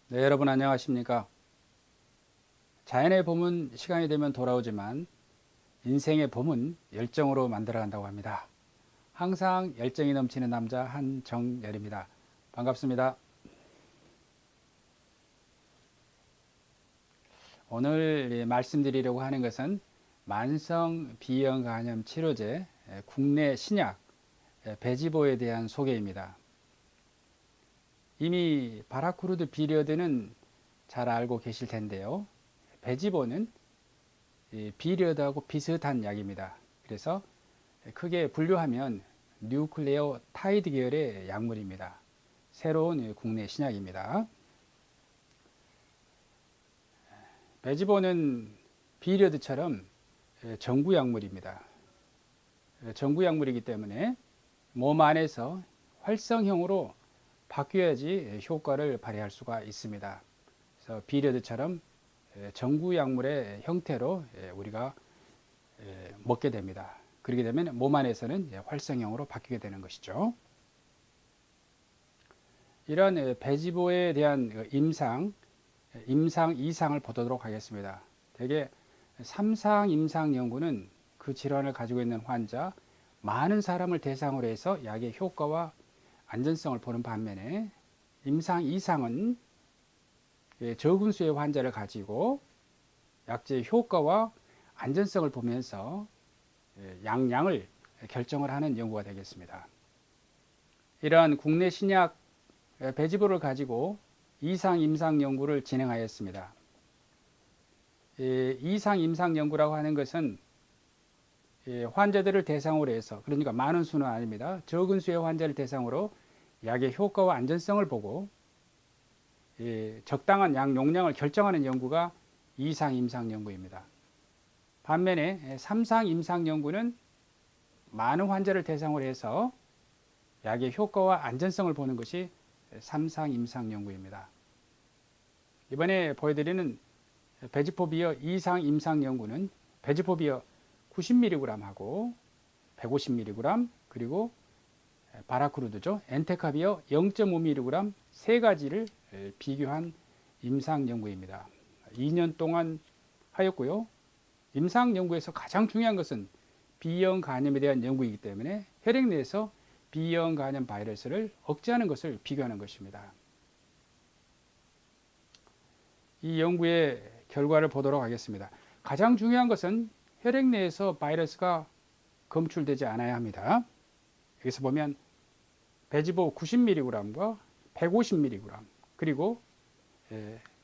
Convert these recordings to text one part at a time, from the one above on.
네, 여러분 안녕하십니까? 자연의 봄은 시간이 되면 돌아오지만 인생의 봄은 열정으로 만들어 간다고 합니다. 항상 열정이 넘치는 남자 한정열입니다. 반갑습니다. 오늘 말씀드리려고 하는 것은 만성 비형 간염 치료제 국내 신약 베지보에 대한 소개입니다. 이미 바라쿠르드 비리어드는 잘 알고 계실 텐데요. 베지보는 비리어드하고 비슷한 약입니다. 그래서 크게 분류하면 뉴클레오 타이드 계열의 약물입니다. 새로운 국내 신약입니다. 베지보는 비리어드처럼 전구 약물입니다. 전구 약물이기 때문에 몸 안에서 활성형으로 바뀌어야지 효과를 발휘할 수가 있습니다. 그래서 비리어드처럼 전구 약물의 형태로 우리가 먹게 됩니다. 그렇게 되면 몸 안에서는 활성형으로 바뀌게 되는 것이죠. 이런 배지보에 대한 임상 2상을 보도록 하겠습니다. 대개 3상 임상 연구는 그 질환을 가지고 있는 환자 많은 사람을 대상으로 해서 약의 효과와 안전성을 보는 반면에 임상 2상은 적은 수의 환자를 가지고 약제의 효과와 안전성을 보면서 양량을 결정을 하는 연구가 되겠습니다. 이러한 국내 신약 배지보를 가지고 2상 임상 연구를 진행하였습니다. 2상 임상 연구라고 하는 것은 환자들을 대상으로 해서, 그러니까 많은 수는 아닙니다. 적은 수의 환자를 대상으로 약의 효과와 안전성을 보고 적당한 약 용량을 결정하는 연구가 2상 임상 연구입니다. 반면에 3상 임상 연구는 많은 환자를 대상으로 해서 약의 효과와 안전성을 보는 것이 3상 임상 연구입니다. 이번에 보여드리는 베지포비어 2상 임상 연구는 베지포비어 90mg하고 150mg 그리고 바라크루드죠. 엔테카비어 0.5mg 세 가지를 비교한 임상 연구입니다. 2년 동안 하였고요. 임상 연구에서 가장 중요한 것은 B형 간염에 대한 연구이기 때문에 혈액 내에서 B형 간염 바이러스를 억제하는 것을 비교하는 것입니다. 이 연구의 결과를 보도록 하겠습니다. 가장 중요한 것은 혈액 내에서 바이러스가 검출되지 않아야 합니다. 여기서 보면 베지보 90mg과 150mg 그리고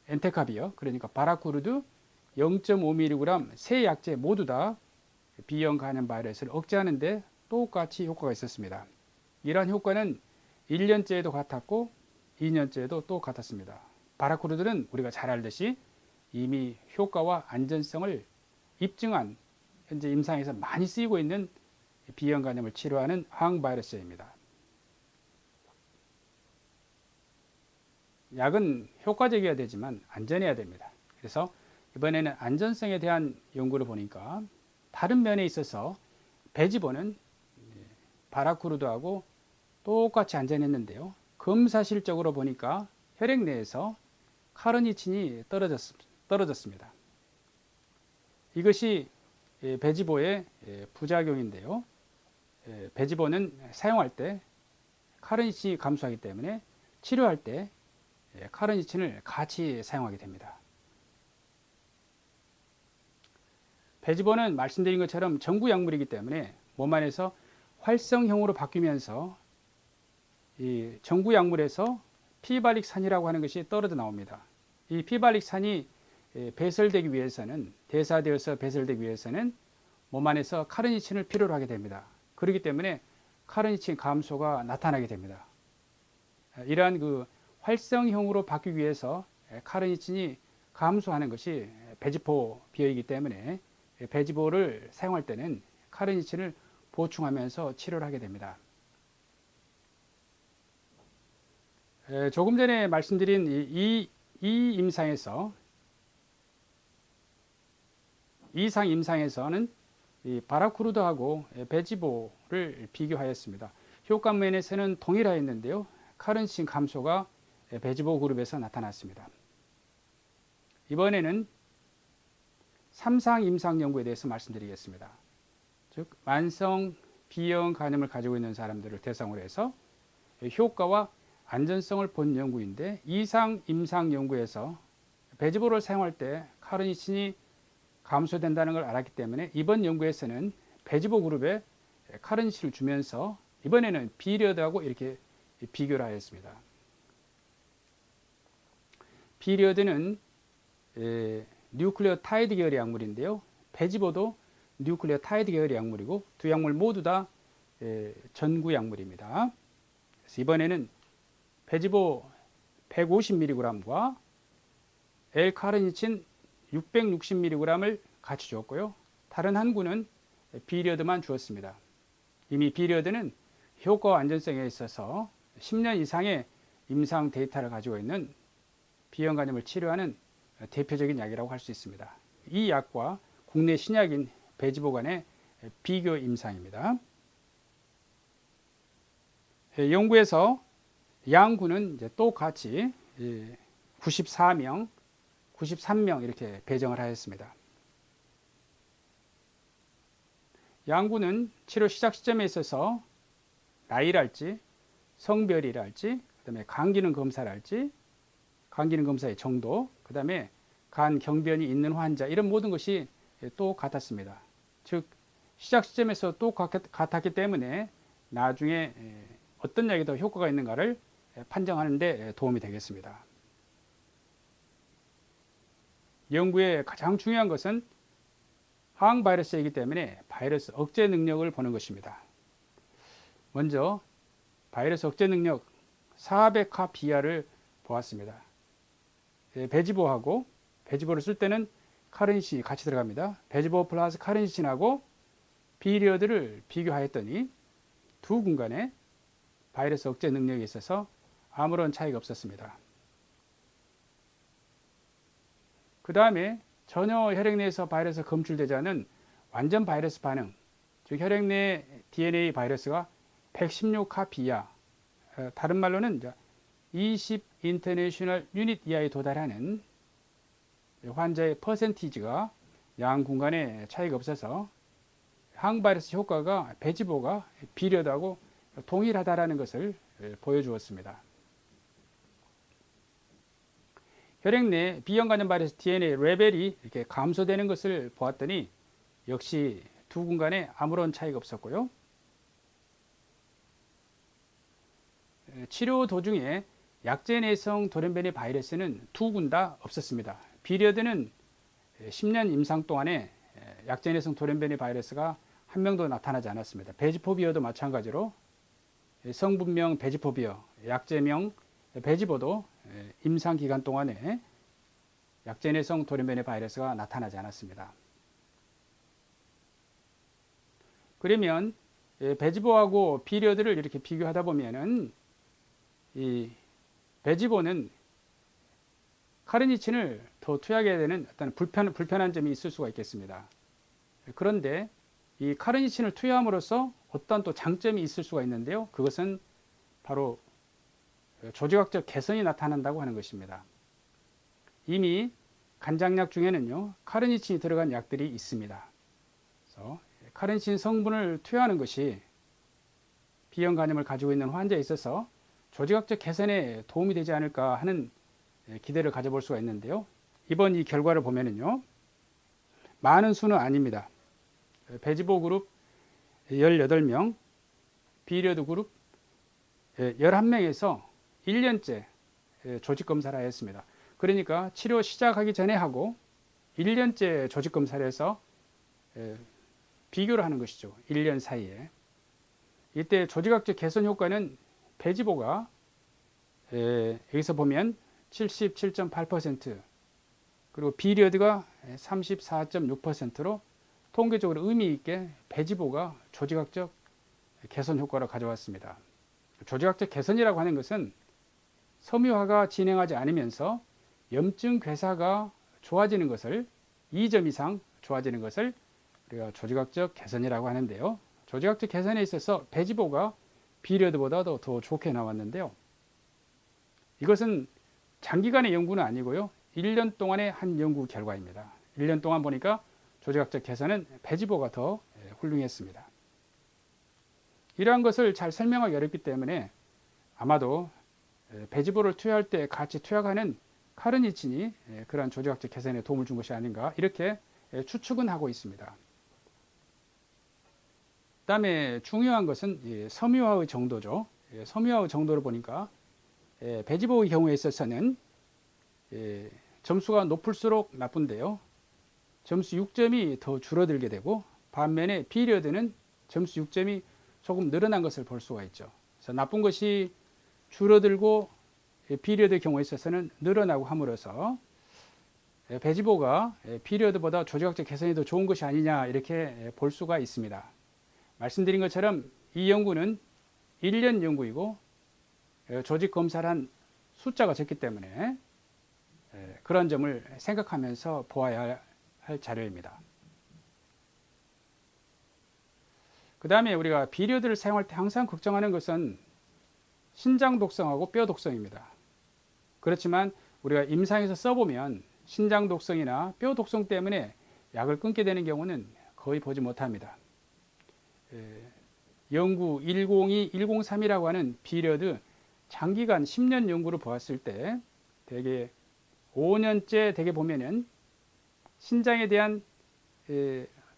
엔테카비어 그러니까 바라쿠르드 0.5mg 세 약제 모두 다 B형 간염 바이러스를 억제하는 데 똑같이 효과가 있었습니다. 이러한 효과는 1년째에도 같았고 2년째에도 또 같았습니다. 바라쿠르드는 우리가 잘 알듯이 이미 효과와 안전성을 입증한 현재 임상에서 많이 쓰이고 있는 B형 간염을 치료하는 항바이러스입니다. 약은 효과적이어야 되지만 안전해야 됩니다. 그래서 이번에는 안전성에 대한 연구를 보니까 다른 면에 있어서 베지보는 바라쿠르드하고 똑같이 안전했는데요. 검사 실적으로 보니까 혈액 내에서 카르니틴이 떨어졌습니다. 이것이 베지보의 부작용인데요. 베지보는 사용할 때 카르니틴이 감소하기 때문에 치료할 때 카르니틴을 같이 사용하게 됩니다. 베지보는 말씀드린 것처럼 전구 약물이기 때문에 몸 안에서 활성형으로 바뀌면서 이 전구 약물에서 피발릭산이라고 하는 것이 떨어져 나옵니다. 이 피발릭산이 배설되기 위해서는 대사되어서 배설되기 위해서는 몸 안에서 카르니틴을 필요로 하게 됩니다. 그렇기 때문에 카르니틴 감소가 나타나게 됩니다. 이러한 그 활성형으로 바뀌기 위해서 카르니틴이 감소하는 것이 베지포 비어이기 때문에 베지보를 사용할 때는 카르니틴을 보충하면서 치료를 하게 됩니다. 조금 전에 말씀드린 이 임상에서 이상 임상에서는 이 바라쿠르드하고 베지보를 비교하였습니다. 효과 면에서는 동일하였는데요. 카르니틴 감소가 베지보 그룹에서 나타났습니다. 이번에는 3상 임상 연구에 대해서 말씀드리겠습니다. 즉 만성 B형 간염을 가지고 있는 사람들을 대상으로 해서 효과와 안전성을 본 연구인데 2상 임상 연구에서 베지보를 사용할 때 카르니친이 감소된다는 걸 알았기 때문에 이번 연구에서는 베지보 그룹에 카르니친을 주면서 이번에는 비리어드하고 이렇게 비교를 하였습니다. 비리어드는 뉴클레오타이드 계열의 약물인데요. 베지보도 뉴클레오타이드 계열의 약물이고 두 약물 모두 다 전구 약물입니다. 그래서 이번에는 베지보 150mg과 L-카르니친 660mg을 같이 주었고요. 다른 한 구는 비리어드만 주었습니다. 이미 비리어드는 효과와 안전성에 있어서 10년 이상의 임상 데이터를 가지고 있는 B형 간염을 치료하는 대표적인 약이라고 할 수 있습니다. 이 약과 국내 신약인 베지보 간의 비교 임상입니다. 연구에서 양구는 이제 똑같이 94명, 93명 이렇게 배정을 하였습니다. 양구는 치료 시작 시점에 있어서 나이랄지 성별이랄지 그다음에 간 기능 검사랄지 간 기능 검사의 정도 그다음에 간 경변이 있는 환자 이런 모든 것이 똑같았습니다. 즉 시작 시점에서 똑같았기 때문에 나중에 어떤 약이 더 효과가 있는가를 판정하는 데 도움이 되겠습니다. 연구의 가장 중요한 것은 항바이러스이기 때문에 바이러스 억제 능력을 보는 것입니다. 먼저 바이러스 억제 능력 400화 비하를 보았습니다. 베지보하고 베지보를 쓸 때는 카르니친이 같이 들어갑니다. 베지보 플러스 카르니친하고 비리어드를 비교하였더니 두 군간의 바이러스 억제 능력에 있어서 아무런 차이가 없었습니다. 그 다음에 전혀 혈액 내에서 바이러스가 검출되지 않은 완전 바이러스 반응, 즉 혈액 내 DNA 바이러스가 116화 비하, 다른 말로는 20 인터내셔널 유닛 이하에 도달하는 환자의 퍼센티지가 양 군간에 차이가 없어서 항바이러스 효과가 베지보가 비리어드하고 동일하다라는 것을 보여주었습니다. 혈액 내 B형 간염 바이러스 DNA 레벨이 이렇게 감소되는 것을 보았더니 역시 두 군간에 아무런 차이가 없었고요. 치료 도중에 약제 내성 돌연변이 바이러스는 두 군 다 없었습니다. 비리어드는 10년 임상 동안에 약제 내성 돌연변이 바이러스가 한 명도 나타나지 않았습니다. 베지포비어도 마찬가지로 성분명 베지포비어, 약제명 베지보도 임상 기간 동안에 약제 내성 돌연변이 바이러스가 나타나지 않았습니다. 그러면 베지보하고 비리어드를 이렇게 비교하다 보면은 이 베지보는 카르니친을 더 투여하게 되는 어떤 불편한 점이 있을 수가 있겠습니다. 그런데 이 카르니친을 투여함으로써 어떤 또 장점이 있을 수가 있는데요. 그것은 바로 조직학적 개선이 나타난다고 하는 것입니다. 이미 간장약 중에는요, 카르니친이 들어간 약들이 있습니다. 그래서 카르니친 성분을 투여하는 것이 B형 간염을 가지고 있는 환자에 있어서 조직학적 개선에 도움이 되지 않을까 하는 기대를 가져볼 수가 있는데요. 이번 이 결과를 보면은요, 많은 수는 아닙니다. 베지보 그룹 18명, 비리어드 그룹 11명에서 1년째 조직검사를 하였습니다. 그러니까 치료 시작하기 전에 하고 1년째 조직검사를 해서 비교를 하는 것이죠. 1년 사이에. 이때 조직학적 개선 효과는 베지보가 여기서 보면 77.8% 그리고 비리어드가 34.6%로 통계적으로 의미 있게 베지보가 조직학적 개선 효과를 가져왔습니다. 조직학적 개선이라고 하는 것은 섬유화가 진행하지 않으면서 염증 괴사가 좋아지는 것을 2점 이상 좋아지는 것을 우리가 조직학적 개선이라고 하는데요. 조직학적 개선에 있어서 베지보가 비리어드보다 더 좋게 나왔는데요. 이것은 장기간의 연구는 아니고요. 1년 동안의 한 연구 결과입니다. 1년 동안 보니까 조직학적 개선은 배지보가 더 훌륭했습니다. 이러한 것을 잘 설명하기 어렵기 때문에 아마도 배지보를 투여할 때 같이 투약하는 카르니친이 그러한 조직학적 개선에 도움을 준 것이 아닌가 이렇게 추측은 하고 있습니다. 그 다음에 중요한 것은 섬유화의 정도죠. 섬유화의 정도를 보니까 배지보의 경우에 있어서는 점수가 높을수록 나쁜데요. 점수 6점이 더 줄어들게 되고 반면에 피리어드는 점수 6점이 조금 늘어난 것을 볼 수가 있죠. 그래서 나쁜 것이 줄어들고 피리어드의 경우에 있어서는 늘어나고 함으로써 배지보가 피리어드보다 조직학적 개선이 더 좋은 것이 아니냐 이렇게 볼 수가 있습니다. 말씀드린 것처럼 이 연구는 1년 연구이고 조직 검사를 한 숫자가 적기 때문에 그런 점을 생각하면서 보아야 할 자료입니다. 그 다음에 우리가 비리어드를 사용할 때 항상 걱정하는 것은 신장 독성하고 뼈 독성입니다. 그렇지만 우리가 임상에서 써보면 신장 독성이나 뼈 독성 때문에 약을 끊게 되는 경우는 거의 보지 못합니다. 연구 102, 103이라고 하는 비리어드 장기간 10년 연구를 보았을 때 대개 5년째 대개 보면은 신장에 대한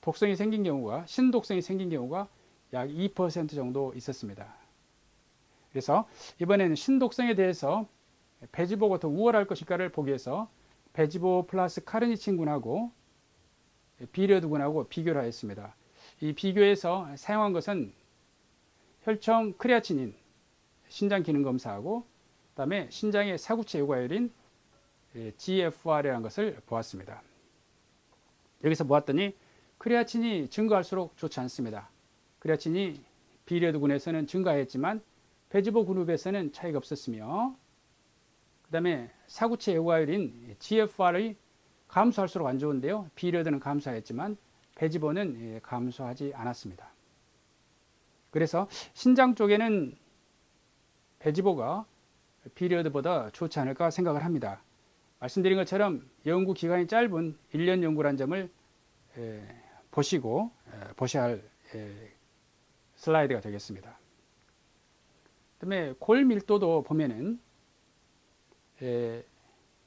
독성이 생긴 경우가 신독성이 생긴 경우가 약 2% 정도 있었습니다. 그래서 이번에는 신독성에 대해서 배지보가 더 우월할 것일까를 보기 위해서 배지보 플러스 카르니친군하고 비리어드군하고 비교를 하였습니다. 이 비교에서 사용한 것은 혈청 크레아치닌 신장 기능 검사하고 그다음에 신장의 사구체 요과율인 GFR이라는 것을 보았습니다. 여기서 보았더니 크레아틴이 증가할수록 좋지 않습니다. 크레아틴이 비리어드군에서는 증가했지만 배지보 그룹에서는 차이가 없었으며 그 다음에 사구체 요과율인 GFR이 감소할수록 안 좋은데요. 비리어드는 감소했지만 배지보는 감소하지 않았습니다. 그래서 신장 쪽에는 배지보가 비리어드보다 좋지 않을까 생각을 합니다. 말씀드린 것처럼 연구 기간이 짧은 1년 연구란 점을 보시고 보셔야 할 슬라이드가 되겠습니다. 그다음에 골 밀도도 보면은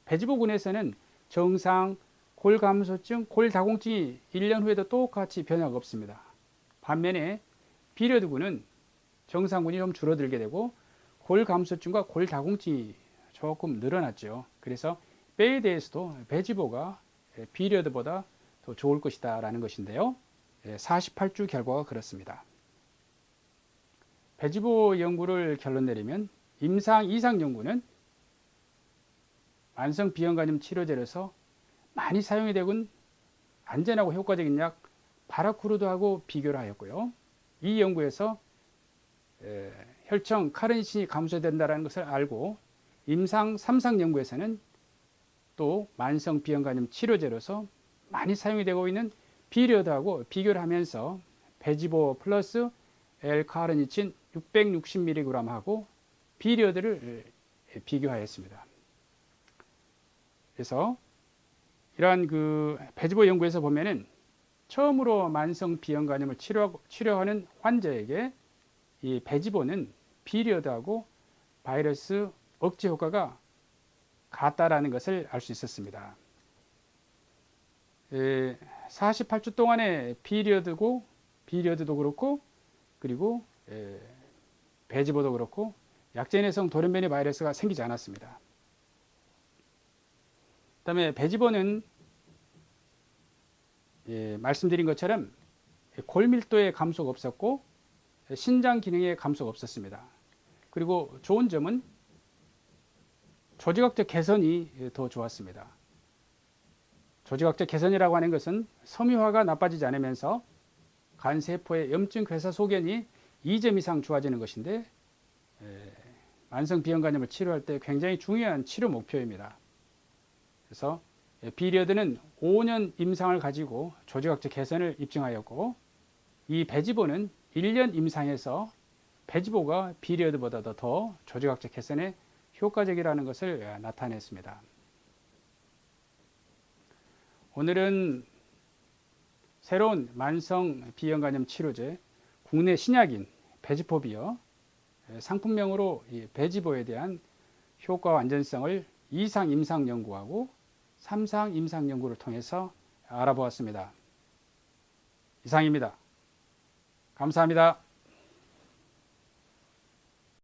배지보군에서는 정상, 골 감소증, 골 다공증이 1년 후에도 똑같이 변화가 없습니다. 반면에 비리어드군은 정상군이 좀 줄어들게 되고 골 감소증과 골 다공증이 조금 늘어났죠. 그래서 뼈에 대해서도 배지보가 비리어드보다 더 좋을 것이다 라는 것인데요. 48주 결과가 그렇습니다. 배지보 연구를 결론 내리면 임상 이상 연구는 만성 비형간염 치료제로서 많이 사용이 되곤 안전하고 효과적인 약 바라쿠르드하고 비교를 하였고요. 이 연구에서 혈청 카르니친이 감소된다는 것을 알고 임상 3상 연구에서는 또 만성 비형간염 치료제로서 많이 사용이 되고 있는 비리어드하고 비교를 하면서 배지보 플러스 L-카르니친 660mg하고 비리어드를 비교하였습니다. 그래서 이러한 배지보 연구에서 보면은 처음으로 만성 비형간염을 치료하는 환자에게 이 배지보는 비리어드하고 바이러스 억제 효과가 같다라는 것을 알 수 있었습니다. 48주 동안의 비리어드도 그렇고 그리고 배지보도 그렇고 약제내성 돌연변이 바이러스가 생기지 않았습니다. 그 다음에 배지보는 말씀드린 것처럼 골밀도의 감소가 없었고 신장 기능의 감소가 없었습니다. 그리고 좋은 점은 조직학적 개선이 더 좋았습니다. 조직학적 개선이라고 하는 것은 섬유화가 나빠지지 않으면서 간세포의 염증 괴사 소견이 2점 이상 좋아지는 것인데 만성 비형간염을 치료할 때 굉장히 중요한 치료 목표입니다. 그래서 비리어드는 5년 임상을 가지고 조직학적 개선을 입증하였고 이 배지보는 1년 임상에서 배지보가 비리어드보다 더 조직학적 개선에 효과적이라는 것을 나타냈습니다. 오늘은 새로운 만성 비형간염 치료제 국내 신약인 베지포비어 상품명으로 베지보에 대한 효과와 안전성을 2상 임상 연구하고 3상 임상 연구를 통해서 알아보았습니다. 이상입니다. 감사합니다.